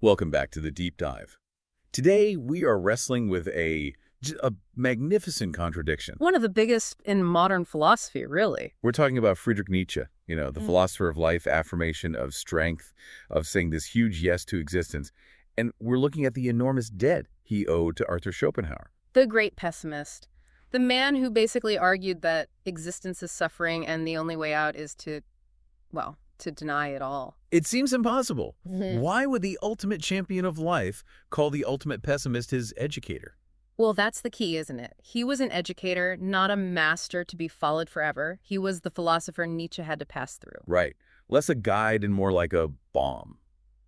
Welcome back to the Deep Dive. Today, we are wrestling with a magnificent contradiction. One of the biggest in modern philosophy, really. We're talking about Friedrich Nietzsche, the philosopher of life, affirmation of strength, of saying this huge yes to existence. And we're looking at the enormous debt he owed to Arthur Schopenhauer. The great pessimist. The man who basically argued that existence is suffering and the only way out is to deny it all. It seems impossible. Mm-hmm. Why would the ultimate champion of life call the ultimate pessimist his educator? Well, that's the key, isn't it? He was an educator, not a master to be followed forever. He was the philosopher Nietzsche had to pass through. Right. Less a guide and more like a bomb.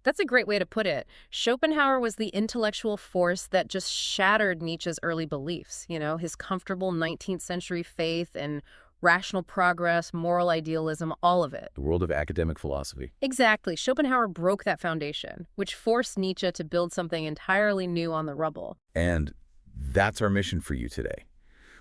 That's a great way to put it. Schopenhauer was the intellectual force that just shattered Nietzsche's early beliefs, his comfortable 19th century faith and rational progress, moral idealism, all of it. The world of academic philosophy. Exactly. Schopenhauer broke that foundation, which forced Nietzsche to build something entirely new on the rubble. And that's our mission for you today.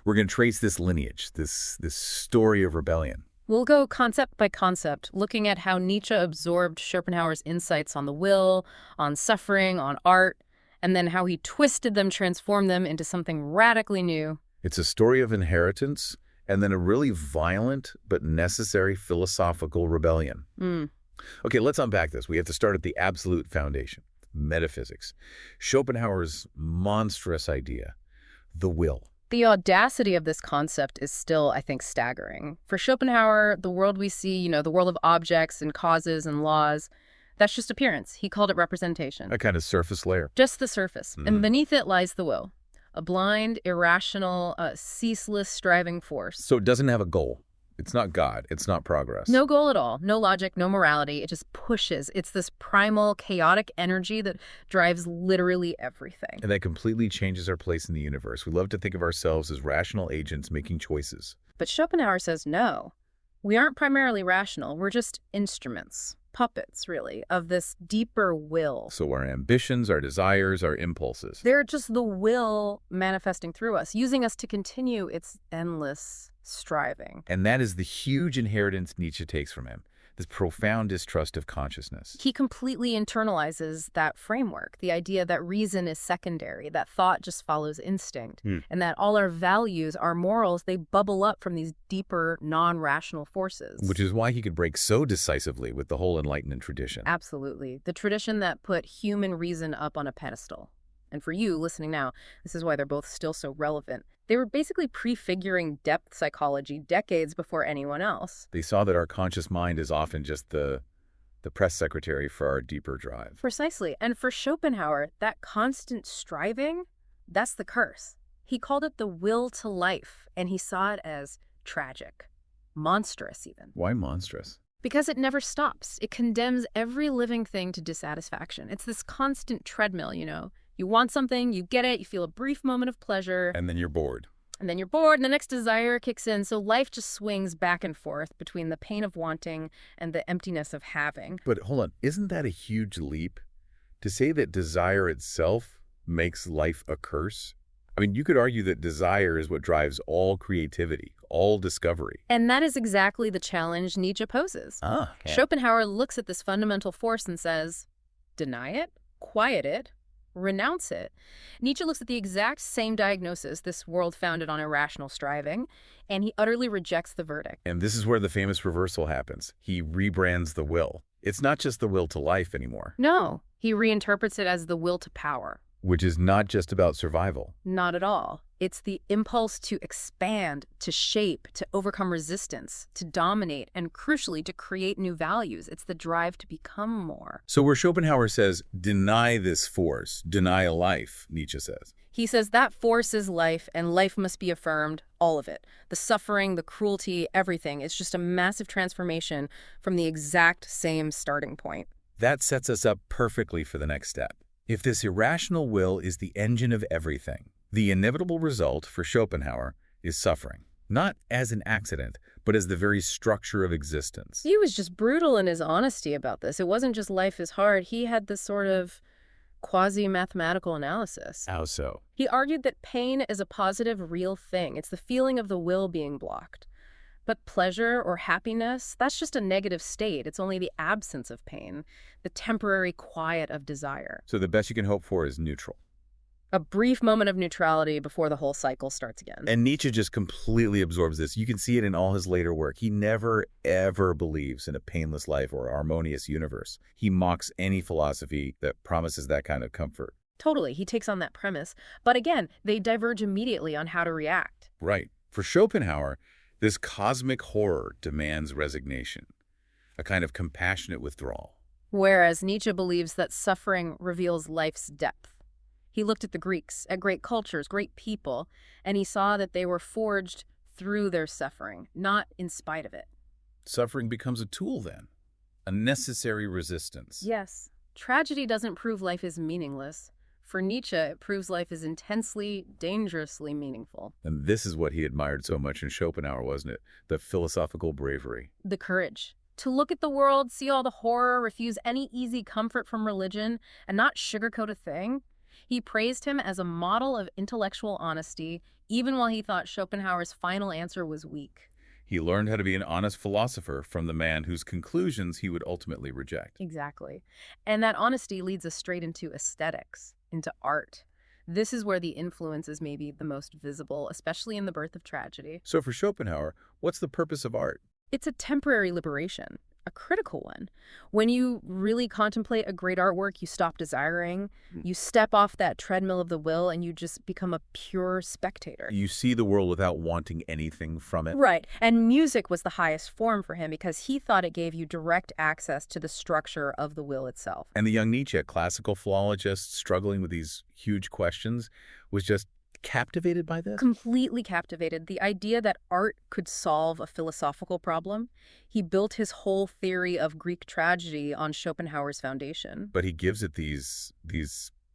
We're going to trace this lineage, this story of rebellion. We'll go concept by concept, looking at how Nietzsche absorbed Schopenhauer's insights on the will, on suffering, on art, and then how he twisted them, transformed them into something radically new. It's a story of inheritance and then a really violent but necessary philosophical rebellion. Okay, let's unpack this. We have to start at the absolute foundation, metaphysics. Schopenhauer's monstrous idea, the will. The audacity of this concept is still, I think, staggering. For Schopenhauer, the world we see, the world of objects and causes and laws, that's just appearance. He called it representation. A kind of surface layer. Just the surface. And beneath it lies the will. A blind, irrational, ceaseless striving force. So it doesn't have a goal. It's not God. It's not progress. No goal at all. No logic, no morality. It just pushes. It's this primal, chaotic energy that drives literally everything. And that completely changes our place in the universe. We love to think of ourselves as rational agents making choices. But Schopenhauer says no. We aren't primarily rational. We're just instruments, puppets, really, of this deeper will. So our ambitions, our desires, our impulses. They're just the will manifesting through us, using us to continue its endless striving. And that is the huge inheritance Nietzsche takes from him, this profound distrust of consciousness. He completely internalizes that framework, the idea that reason is secondary, that thought just follows instinct, and that all our values, our morals, they bubble up from these deeper, non-rational forces. Which is why he could break so decisively with the whole Enlightenment tradition. Absolutely. The tradition that put human reason up on a pedestal. And for you listening now, this is why they're both still so relevant. They were basically prefiguring depth psychology decades before anyone else. They saw that our conscious mind is often just the press secretary for our deeper drive. Precisely. And for Schopenhauer, that constant striving, that's the curse. He called it the will to life, and he saw it as tragic, monstrous even. Why monstrous? Because it never stops. It condemns every living thing to dissatisfaction. It's this constant treadmill, You want something, you get it, you feel a brief moment of pleasure. And then you're bored. And then you're bored, and the next desire kicks in. So life just swings back and forth between the pain of wanting and the emptiness of having. But hold on, isn't that a huge leap? To say that desire itself makes life a curse? I mean, you could argue that desire is what drives all creativity, all discovery. And that is exactly the challenge Nietzsche poses. Okay. Schopenhauer looks at this fundamental force and says, deny it, quiet it, renounce it. Nietzsche looks at the exact same diagnosis, this world founded on irrational striving, and he utterly rejects the verdict. And this is where the famous reversal happens. He rebrands the will. It's not just the will to life anymore. No, he reinterprets it as the will to power. Which is not just about survival. Not at all. It's the impulse to expand, to shape, to overcome resistance, to dominate, and crucially, to create new values. It's the drive to become more. So where Schopenhauer says, deny this force, deny life, Nietzsche says. He says that force is life, and life must be affirmed, all of it. The suffering, the cruelty, everything. It's just a massive transformation from the exact same starting point. That sets us up perfectly for the next step. If this irrational will is the engine of everything, the inevitable result for Schopenhauer is suffering. Not as an accident, but as the very structure of existence. He was just brutal in his honesty about this. It wasn't just life is hard. He had this sort of quasi-mathematical analysis. How so? He argued that pain is a positive, real thing. It's the feeling of the will being blocked. But pleasure or happiness, that's just a negative state. It's only the absence of pain, the temporary quiet of desire. So the best you can hope for is neutral. A brief moment of neutrality before the whole cycle starts again. And Nietzsche just completely absorbs this. You can see it in all his later work. He never, ever believes in a painless life or a harmonious universe. He mocks any philosophy that promises that kind of comfort. Totally, he takes on that premise. But again, they diverge immediately on how to react. Right. For Schopenhauer, this cosmic horror demands resignation, a kind of compassionate withdrawal. Whereas Nietzsche believes that suffering reveals life's depth. He looked at the Greeks, at great cultures, great people, and he saw that they were forged through their suffering, not in spite of it. Suffering becomes a tool then, a necessary resistance. Yes. Tragedy doesn't prove life is meaningless. For Nietzsche, it proves life is intensely, dangerously meaningful. And this is what he admired so much in Schopenhauer, wasn't it? The philosophical bravery. The courage. To look at the world, see all the horror, refuse any easy comfort from religion, and not sugarcoat a thing. He praised him as a model of intellectual honesty, even while he thought Schopenhauer's final answer was weak. He learned how to be an honest philosopher from the man whose conclusions he would ultimately reject. Exactly. And that honesty leads us straight into aesthetics, into art. This is where the influence is maybe the most visible, especially in the birth of tragedy. So for Schopenhauer, what's the purpose of art? It's a temporary liberation, a critical one. When you really contemplate a great artwork, you stop desiring, you step off that treadmill of the will, and you just become a pure spectator. You see the world without wanting anything from it. Right. And music was the highest form for him because he thought it gave you direct access to the structure of the will itself. And the young Nietzsche, classical philologist struggling with these huge questions, was just captivated by this? Completely captivated. The idea that art could solve a philosophical problem. He built his whole theory of Greek tragedy on Schopenhauer's foundation. But he gives it these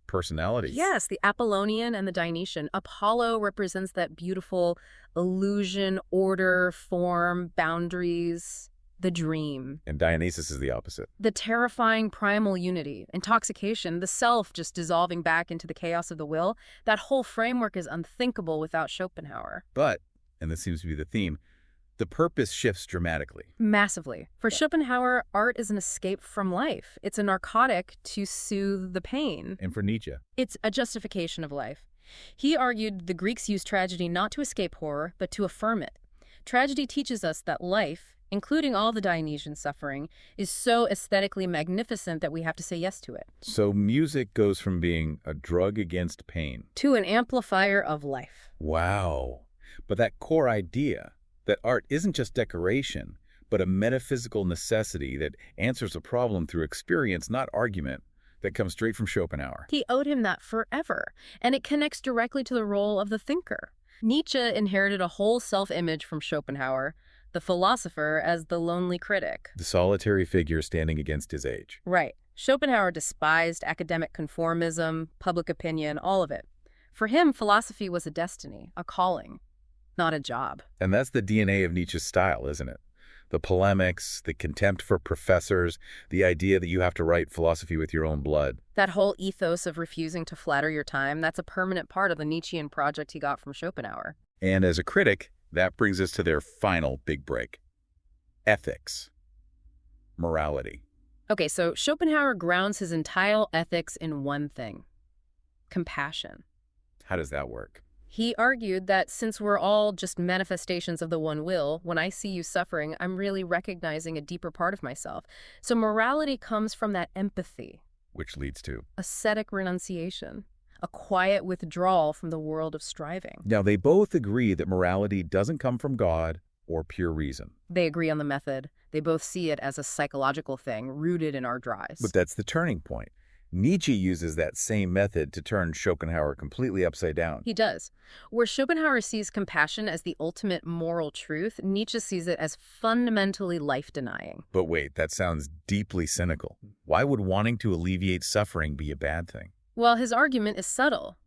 personalities. Yes, the Apollonian and the Dionysian. Apollo represents that beautiful illusion, order, form, boundaries, the dream. And Dionysus is the opposite. The terrifying primal unity, intoxication, the self just dissolving back into the chaos of the will. That whole framework is unthinkable without Schopenhauer. But, and this seems to be the theme, the purpose shifts dramatically. Massively. For Schopenhauer, art is an escape from life. It's a narcotic to soothe the pain. And for Nietzsche? It's a justification of life. He argued the Greeks used tragedy not to escape horror, but to affirm it. Tragedy teaches us that life, including all the Dionysian suffering, is so aesthetically magnificent that we have to say yes to it. So music goes from being a drug against pain to an amplifier of life. Wow. But that core idea that art isn't just decoration, but a metaphysical necessity that answers a problem through experience, not argument, that comes straight from Schopenhauer. He owed him that forever, and it connects directly to the role of the thinker. Nietzsche inherited a whole self-image from Schopenhauer, the philosopher as the lonely critic. The solitary figure standing against his age. Right. Schopenhauer despised academic conformism, public opinion, all of it. For him, philosophy was a destiny, a calling, not a job. And that's the DNA of Nietzsche's style, isn't it? The polemics, the contempt for professors, the idea that you have to write philosophy with your own blood. That whole ethos of refusing to flatter your time, that's a permanent part of the Nietzschean project he got from Schopenhauer. And as a critic, that brings us to their final big break. Ethics. Morality. Okay, so Schopenhauer grounds his entire ethics in one thing: compassion. How does that work? He argued that since we're all just manifestations of the one will, when I see you suffering, I'm really recognizing a deeper part of myself. So morality comes from that empathy. Which leads to? Ascetic renunciation. A quiet withdrawal from the world of striving. Now, they both agree that morality doesn't come from God or pure reason. They agree on the method. They both see it as a psychological thing rooted in our drives. But that's the turning point. Nietzsche uses that same method to turn Schopenhauer completely upside down. He does. Where Schopenhauer sees compassion as the ultimate moral truth, Nietzsche sees it as fundamentally life-denying. But wait, that sounds deeply cynical. Why would wanting to alleviate suffering be a bad thing? Well, his argument is subtle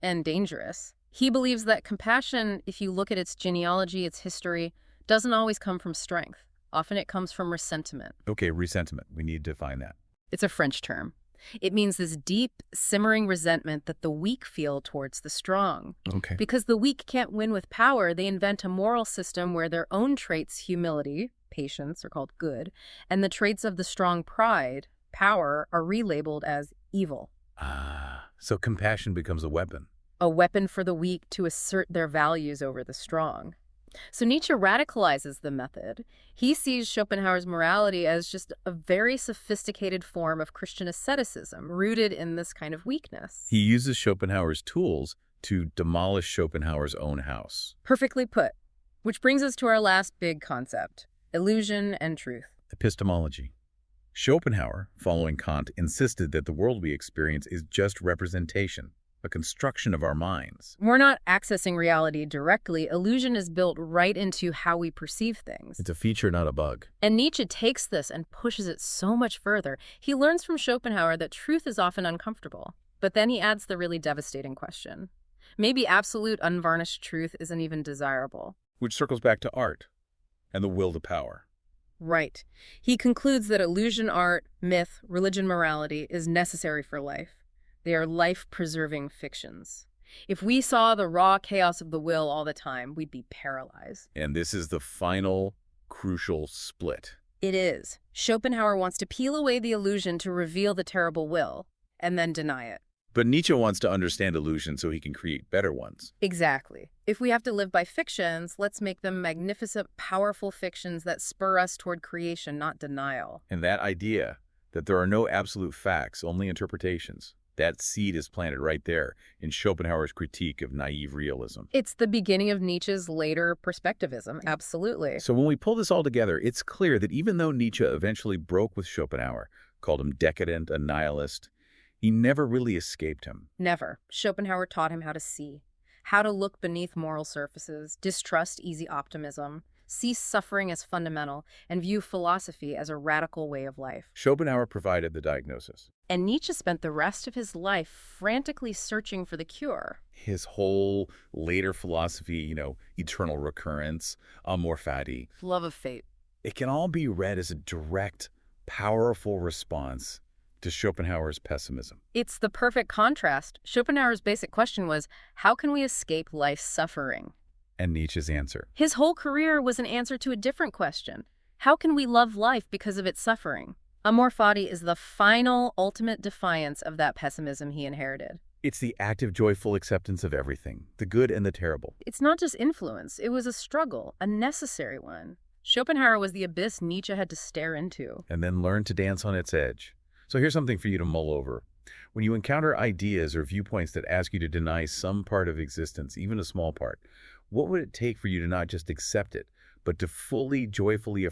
and dangerous. He believes that compassion, if you look at its genealogy, its history, doesn't always come from strength. Often it comes from resentment. Okay, resentment. We need to define that. It's a French term. It means this deep, simmering resentment that the weak feel towards the strong. Okay. Because the weak can't win with power, they invent a moral system where their own traits, humility, patience, are called good, and the traits of the strong, pride, power, are relabeled as evil. So compassion becomes a weapon. A weapon for the weak to assert their values over the strong. So Nietzsche radicalizes the method. He sees Schopenhauer's morality as just a very sophisticated form of Christian asceticism, rooted in this kind of weakness. He uses Schopenhauer's tools to demolish Schopenhauer's own house. Perfectly put. Which brings us to our last big concept, illusion and truth. Epistemology. Schopenhauer, following Kant, insisted that the world we experience is just representation, a construction of our minds. We're not accessing reality directly. Illusion is built right into how we perceive things. It's a feature, not a bug. And Nietzsche takes this and pushes it so much further. He learns from Schopenhauer that truth is often uncomfortable. But then he adds the really devastating question. Maybe absolute, unvarnished truth isn't even desirable. Which circles back to art and the will to power. Right. He concludes that illusion art, myth, religion, morality is necessary for life. They are life-preserving fictions. If we saw the raw chaos of the will all the time, we'd be paralyzed. And this is the final, crucial split. It is. Schopenhauer wants to peel away the illusion to reveal the terrible will, and then deny it. But Nietzsche wants to understand illusion so he can create better ones. Exactly. If we have to live by fictions, let's make them magnificent, powerful fictions that spur us toward creation, not denial. And that idea that there are no absolute facts, only interpretations, that seed is planted right there in Schopenhauer's critique of naive realism. It's the beginning of Nietzsche's later perspectivism, absolutely. So when we pull this all together, it's clear that even though Nietzsche eventually broke with Schopenhauer, called him decadent, a nihilist, he never really escaped him. Never. Schopenhauer taught him how to see, how to look beneath moral surfaces, distrust easy optimism, see suffering as fundamental, and view philosophy as a radical way of life. Schopenhauer provided the diagnosis. And Nietzsche spent the rest of his life frantically searching for the cure. His whole later philosophy, eternal recurrence, amor fati, Love of fate. it can all be read as a direct, powerful response to Schopenhauer's pessimism. It's the perfect contrast. Schopenhauer's basic question was, how can we escape life's suffering? And Nietzsche's answer. His whole career was an answer to a different question. How can we love life because of its suffering? Amor fati is the final, ultimate defiance of that pessimism he inherited. It's the active, joyful acceptance of everything, the good and the terrible. It's not just influence. It was a struggle, a necessary one. Schopenhauer was the abyss Nietzsche had to stare into. And then learn to dance on its edge. So here's something for you to mull over. When you encounter ideas or viewpoints that ask you to deny some part of existence, even a small part, what would it take for you to not just accept it, but to fully, joyfully affirm